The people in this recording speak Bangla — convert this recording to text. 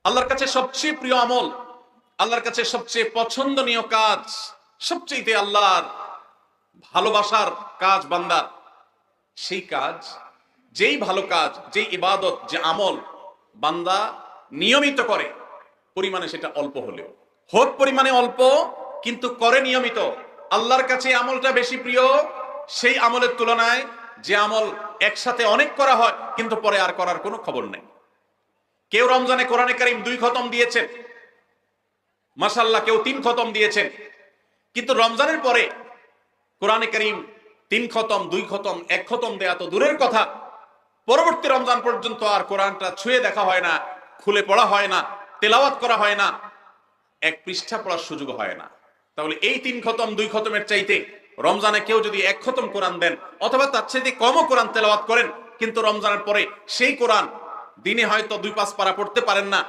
আল্লাহর কাছে সবচেয়ে প্রিয় আমল, আল্লাহর কাছে সবচেয়ে পছন্দনীয় কাজ, সবচেয়ে আল্লাহর ভালোবাসার কাজ বান্দার, সেই কাজ, যেই ভালো কাজ, যেই ইবাদত, যে আমল বান্দা নিয়মিত করে, পরিমাণে সেটা অল্প হলেও হোক, পরিমাণে অল্প কিন্তু করে নিয়মিত, আল্লাহর কাছে আমলটা বেশি প্রিয় সেই আমলের তুলনায় যে আমল একসাথে অনেক করা হয় কিন্তু পরে আর করার কোনো খবর নেই। কেউ রমজানে কোরআনে কারীম 2 খতম দিয়েছেন, মাশাআল্লাহ, কেউ 3 খতম দিয়েছেন, কিন্তু রমজানের পরে কোরআনে কারীম 3 খতম, 2 খতম, 1 খতম দেয়া তো দূরের কথা, পরবর্তী রমজান পর্যন্ত আর কোরআনটা ছুঁয়ে দেখা হয় না, খুলে পড়া হয় না, তেলাওয়াত করা হয় না, 1 পৃষ্ঠা পড়ার সুযোগ হয় না। তাহলে এই 3 খতম 2 খতমের চাইতে রমজানে কেউ যদি 1 খতম কোরআন দেন অথবা তার চাইতে কমও কোরআন তেলাওয়াত করেন, কিন্তু রমজানের পরে সেই কোরআন দিনে হয়তো 2-5 পারা পড়তে পারেন না,